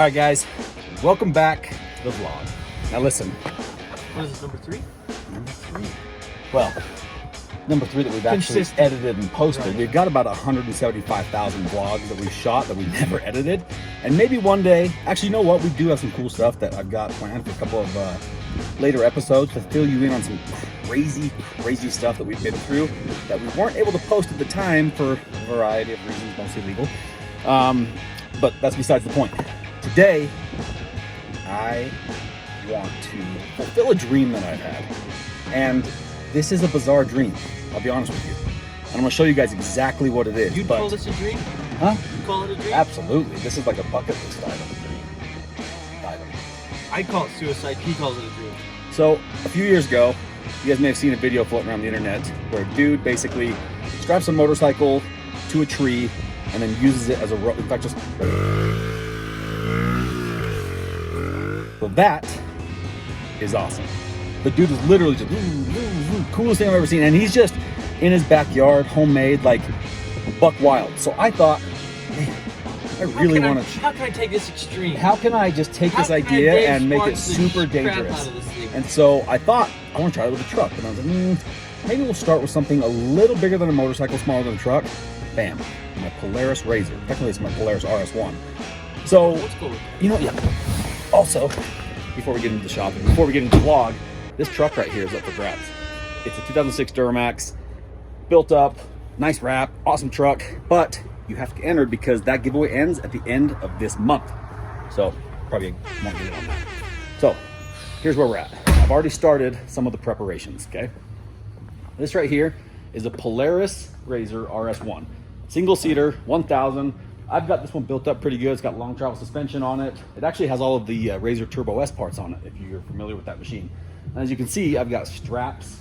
right, guys, welcome back to the vlog. Now listen. What is this, number 3? Number 3. Well, number 3 that we've actually edited and posted. Right. We've got about 175,000 vlogs that we've shot that we never edited. And maybe one day, actually, you know what? We do have some cool stuff that I've got planned for a couple of later episodes to fill you in on some crazy stuff that we've been through that we weren't able to post at the time for a variety of reasons, mostly legal. But that's besides the point. Today, I want to fulfill a dream that I've had. And this is a bizarre dream, I'll be honest with you. And I'm going to show you guys exactly what it is. You'd call this a dream? Huh? You call it a dream? Absolutely. This is like a bucket list item. I call it suicide, he calls it a dream. So, a few years ago, you guys may have seen a video floating around the internet where a dude basically straps a motorcycle to a tree and then uses it as a rope. In fact, just... So that is awesome. The dude is literally just coolest thing I've ever seen. And he's just in his backyard, homemade, like buck wild. So I thought, man, I really want to... How can I take this extreme? How can I just take this idea and make it super dangerous? And so I thought, I want to try it with a truck. And I was like, maybe we'll start with something a little bigger than a motorcycle, smaller than a truck. Bam, my Polaris RZR. Technically, it's my Polaris RS1. So, you know, yeah. Also, before we get into the shopping, before we get into the vlog, this truck right here is up for grabs. It's a 2006 Duramax, built up, nice wrap, awesome truck, but you have to enter because that giveaway ends at the end of this month. So, probably won't get it on that. So, here's where we're at. I've already started some of the preparations, okay? This right here is a Polaris RZR RS1. Single seater, 1000. I've got this one built up pretty good. It's got long travel suspension on it. It actually has all of the RZR Turbo S parts on it, if you're familiar with that machine. And as you can see, I've got straps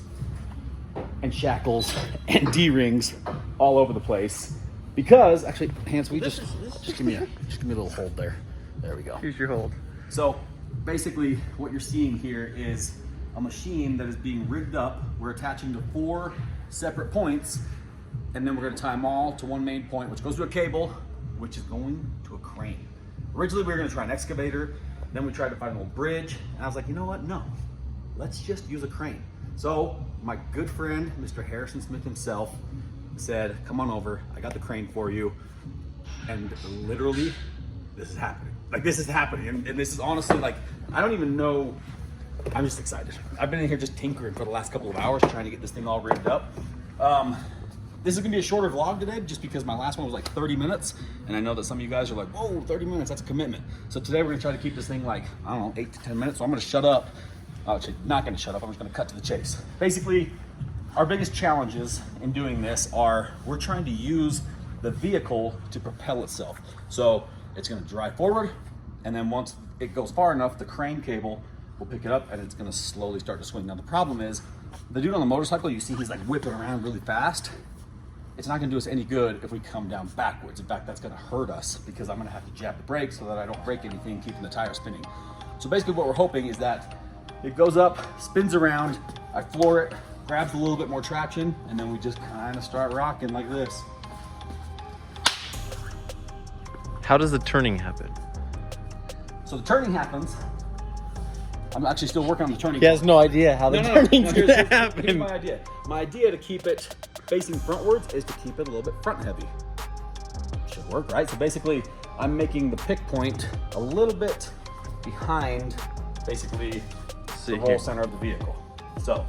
and shackles and D-rings all over the place. Because, actually, Hans, will you just give me a little hold there. There we go. Here's your hold. So, basically, what you're seeing here is a machine that is being rigged up. We're attaching to 4 separate points, and then we're going to tie them all to one main point, which goes to a cable, which is going to a crane. Originally, we were going to try an excavator. Then we tried to find a little bridge. And I was like, you know what? No, let's just use a crane. So my good friend, Mr. Harrison Smith himself, said, come on over. I got the crane for you. And literally, this is happening. Like, this is happening. And this is honestly, like, I don't even know. I'm just excited. I've been in here just tinkering for the last couple of hours trying to get this thing all rigged up. This is gonna be a shorter vlog today just because my last one was like 30 minutes. And I know that some of you guys are like, whoa, 30 minutes, that's a commitment. So today we're gonna try to keep this thing like, I don't know, 8 to 10 minutes. So I'm gonna shut up. Actually, not gonna shut up, I'm just gonna cut to the chase. Basically, our biggest challenges in doing this are we're trying to use the vehicle to propel itself. So it's gonna drive forward, and then once it goes far enough, the crane cable will pick it up and it's gonna slowly start to swing. Now the problem is, the dude on the motorcycle, you see he's like whipping around really fast. It's not gonna do us any good if we come down backwards. In fact, that's gonna hurt us because I'm gonna have to jab the brakes so that I don't break anything, keeping the tire spinning. So basically what we're hoping is that it goes up, spins around, I floor it, grabs a little bit more traction, and then we just kind of start rocking like this. How does the turning happen? So the turning happens. I'm actually still working on the turning. He has no idea how the turning's gonna happen. Here's my idea. My idea to keep it facing frontwards is to keep it a little bit front heavy. Should work, right? So basically, I'm making the pick point a little bit behind, basically, the whole center of the vehicle. So,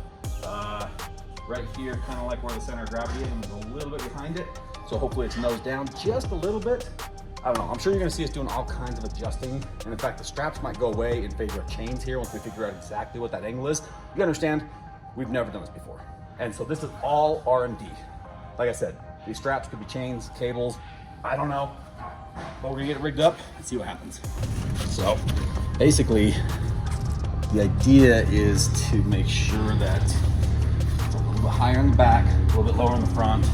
right here, kind of like where the center of gravity is, and a little bit behind it. So hopefully it's nose down just a little bit. I don't know, I'm sure you're gonna see us doing all kinds of adjusting. And in fact, the straps might go away in favor of chains here once we figure out exactly what that angle is. You understand, we've never done this before. And so this is all R&D. Like I said, these straps could be chains, cables, I don't know. But we're gonna get it rigged up and see what happens. So basically, the idea is to make sure that it's a little bit higher in the back, a little bit lower in the front.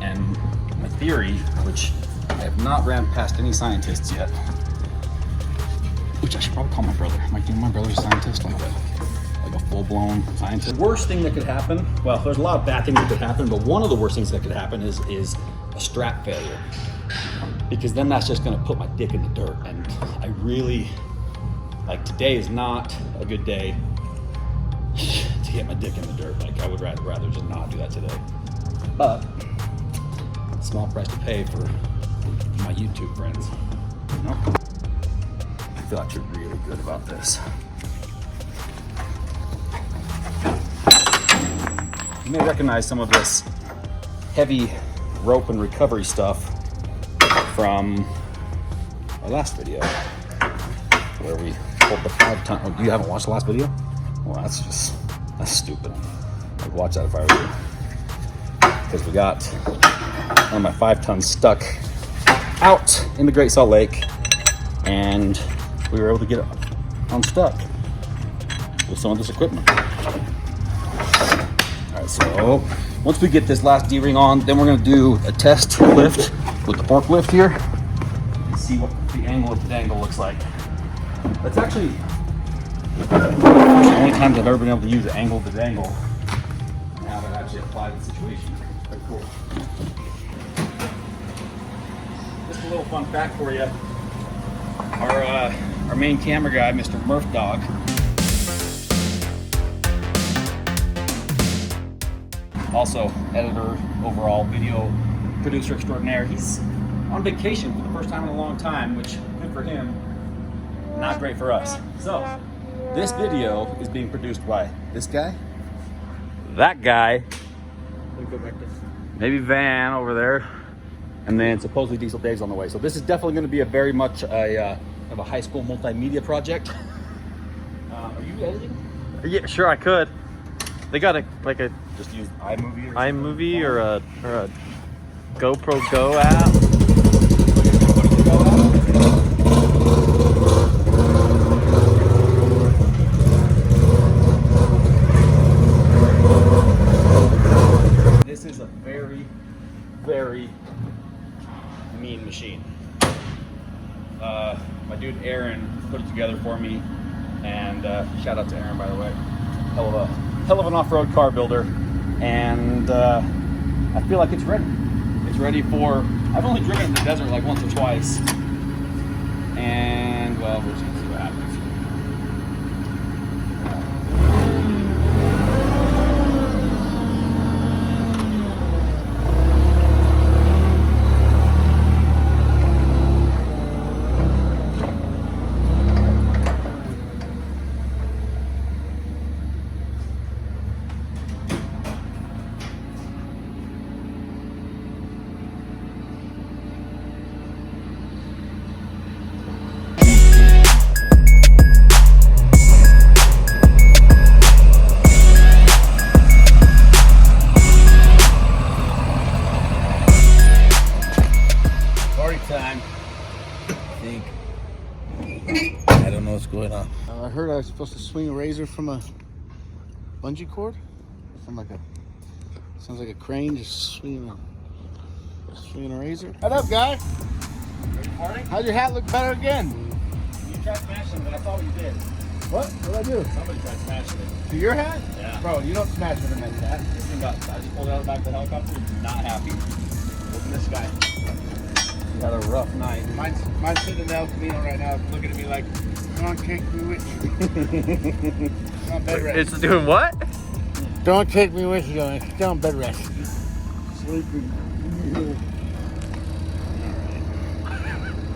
And my theory, which I have not ran past any scientists yet, which I should probably call my brother. My brother's a scientist, like a full-blown scientist. The worst thing that could happen, well, there's a lot of bad things that could happen, but one of the worst things that could happen is a strap failure. because then that's just gonna put my dick in the dirt. And I really, like, today is not a good day to get my dick in the dirt. Like, I would rather just not do that today. But, small price to pay for my YouTube friends, you know? I feel actually really good about this. You may recognize some of this heavy rope and recovery stuff from our last video, where we pulled the 5-ton. Oh, you haven't watched the last video? Well, that's stupid. I'd watch that if I were you. Because we got one of my 5-tons stuck out in the Great Salt Lake, and we were able to get it unstuck with some of this equipment. All right, so once we get this last D-ring on, then we're gonna do a test lift with the forklift here and see what the angle of the dangle looks like. That's actually the only times I've ever been able to use the angle of the dangle and have it actually apply to the situation. Pretty cool. Just a little fun fact for you. Our main camera guy, Mr. Murph Dog, also editor, overall video producer extraordinaire. He's on vacation for the first time in a long time, which good for him, not great for us. So this video is being produced by this guy, that guy, maybe Van over there, and then supposedly Diesel Dave's on the way. So this is definitely going to be a very much a high school multimedia project. Are you editing? Yeah, sure, I could. They got a Just use iMovie or a GoPro Go app. This is a very, very mean machine. My dude Aaron put it together for me, and shout out to Aaron, by the way. Hell of an off-road car builder, and I feel like it's ready. It's ready for. I've only driven it in the desert like once or twice, and well, we're just gonna see what happens. I don't know what's going on. I heard I was supposed to swing a razor from a bungee cord. From sounds like a crane just swinging a razor. What up, guy? Recording? How'd your hat look better again? You tried smashing it, but I saw what you did. What? What'd I do? Somebody tried smashing it. To your hat? Yeah. Bro, you don't smash with a men's hat. This thing got. I just pulled it out of the back of the helicopter. Not happy. Look at this guy. He had a rough night. Mine's sitting in the El Camino right now, looking at me like, don't take me with you. On bed rest. It's doing what? Don't take me with you. Still on bed rest. Sleeping.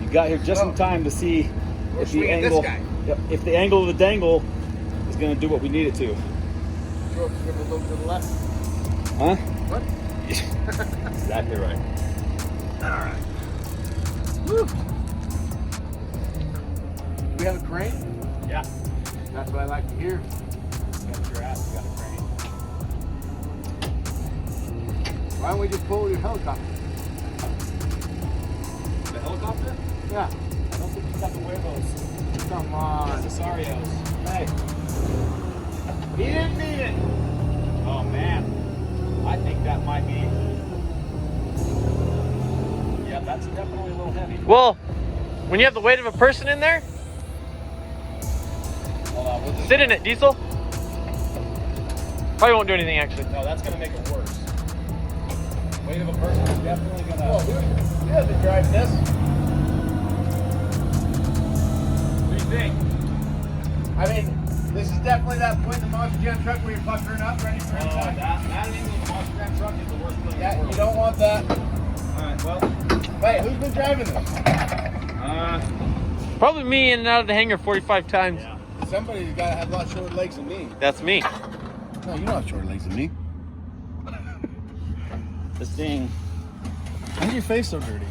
You got here just in time to see if the swinging angle. this guy. Yep, if the angle of the dangle is going to do what we need it to. Throw a little to the left. Huh? What? Exactly right. All right. Woo. We have a crane? Yeah. That's what I like to hear. Got your ass. You got a crane. Why don't we just pull your helicopter? The helicopter? Yeah. I don't think we got the huevos. Come on. Cesarios. Hey. He didn't need it. Oh man. I think that might be. Yeah, that's definitely a little heavy. Well, when you have the weight of a person in there, Hold on, we'll just- sit in it, Diesel. Probably won't do anything actually. No, that's gonna make it worse. Weight of a person is definitely gonna. Oh, you have to drive this. What do you think? I mean, this is definitely that point in the Monster Jam truck where you're puckering up, ready for impact. That angle of the Monster Jam truck is the worst thing in the Yeah, world. you don't want that. Alright, well. Wait, who's been driving this? Probably me in and out of the hangar 45 times. Yeah. Somebody's got to have a lot shorter legs than me. That's me. No, you don't have shorter legs than me. This thing, Why is your face so dirty?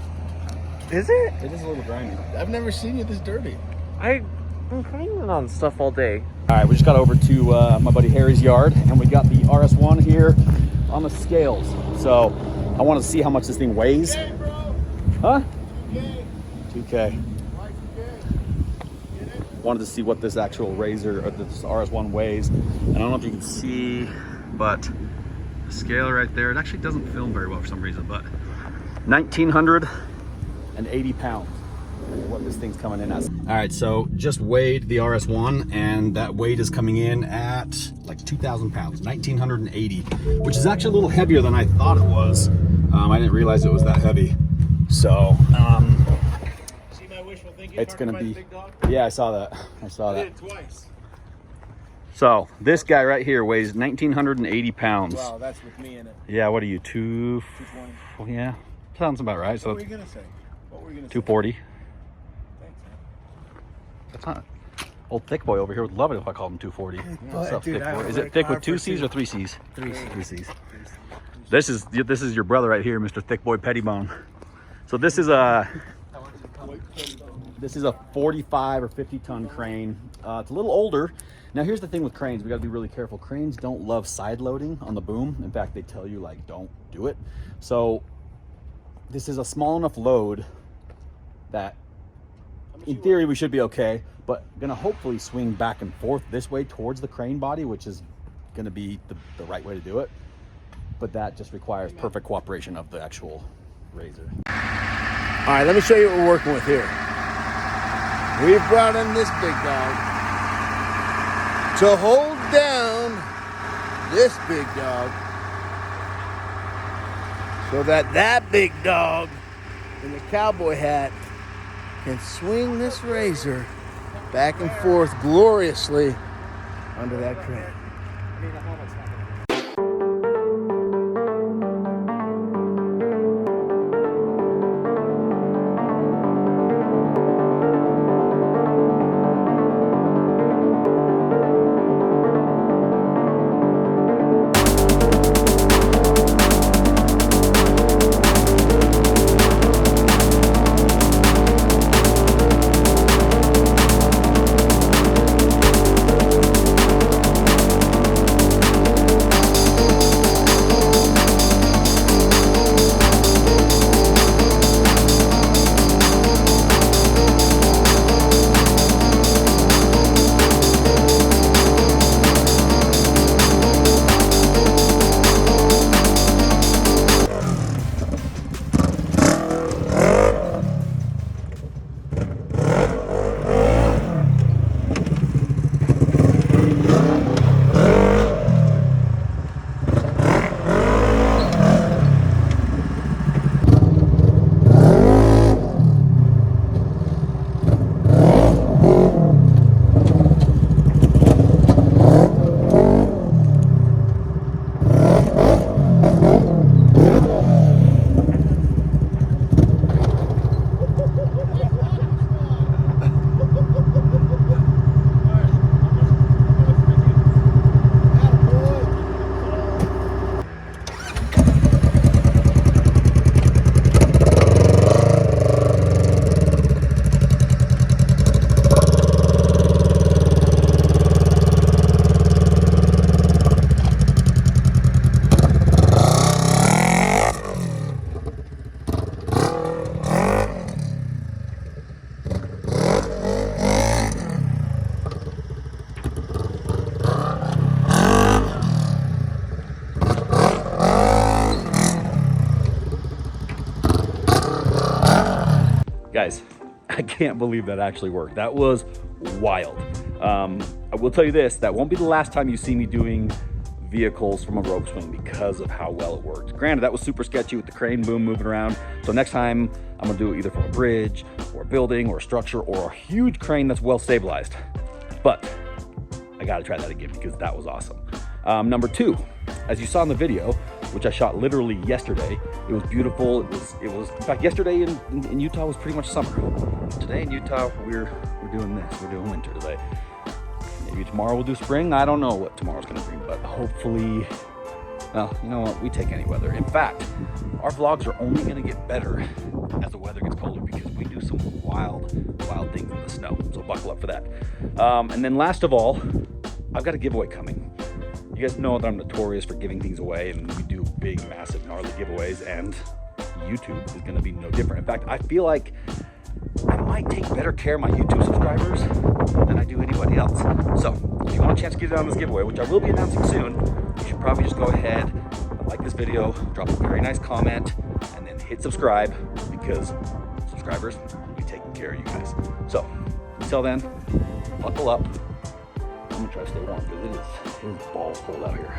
Is it? it is a little grimy. I've never seen you this dirty. I've been cleaning on stuff all day. All right, we just got over to my buddy Harry's yard, and we got the RS1 here on the scales. So I want to see how much this thing weighs. Okay, bro. Huh? Okay. 2K. Like, okay. Get it? Wanted to see what this actual Razor or this RS1 weighs. And I don't know if you can see, but the scale right there, it actually doesn't film very well for some reason, but 1,980 pounds. What this thing's coming in as. All right, so just weighed the RS1, and that weight is coming in at like 2,000 pounds, 1,980, which is actually a little heavier than I thought it was. I didn't realize it was that heavy. So See my wishful thinking? it's gonna Parking be, my big dog? yeah, I saw that. I saw I that. did it twice. So this guy right here weighs 1,980 pounds. Wow, that's with me in it. Yeah, what are you, 220. yeah, sounds about right. What So were you gonna say? What were you gonna 240. say? Thanks, man. That's not. Old thick boy over here would love it if I called him 240. What's up, dude, thick I boy? would Is work it thick with hard 2 for C's two. or 3 C's? 3 C's. This is your brother right here, Mr. Thick Boy Pettibone. So this is a 45 or 50 ton crane. It's a little older. Now here's the thing with cranes, we got to be really careful. Cranes don't love side loading on the boom. In fact, they tell you like don't do it. So this is a small enough load that in theory we should be okay, but gonna hopefully swing back and forth this way towards the crane body, which is gonna be the right way to do it. But that just requires perfect cooperation of the actual Razor. All right, let me show you what we're working with here. We've brought in this big dog to hold down this big dog so that that big dog in the cowboy hat can swing this Razor back and forth gloriously under that crane. Guys, I can't believe that actually worked. That was wild. I will tell you this, that won't be the last time you see me doing vehicles from a rope swing because of how well it worked. Granted, that was super sketchy with the crane boom moving around. So next time I'm gonna do it either from a bridge or a building or a structure or a huge crane that's well stabilized. But I gotta try that again because that was awesome. Number 2, as you saw in the video, which I shot literally yesterday, it was beautiful. It was in fact, yesterday in Utah was pretty much summer. Today in Utah, we're doing this. We're doing winter today. Maybe tomorrow we'll do spring. I don't know what tomorrow's gonna bring, but hopefully, well, you know what? We take any weather. In fact, our vlogs are only gonna get better as the weather gets colder because we do some wild things in the snow. So buckle up for that. And then last of all, I've got a giveaway coming. You guys know that I'm notorious for giving things away, and we do big, massive, gnarly giveaways, and YouTube is gonna be no different. In fact, I feel like I might take better care of my YouTube subscribers than I do anybody else. So if you want a chance to get in on this giveaway, which I will be announcing soon, you should probably just go ahead, like this video, drop a very nice comment, and then hit subscribe, because subscribers will be taking care of you guys. So until then, buckle up. I'm gonna try to stay warm because it is balls cold out here.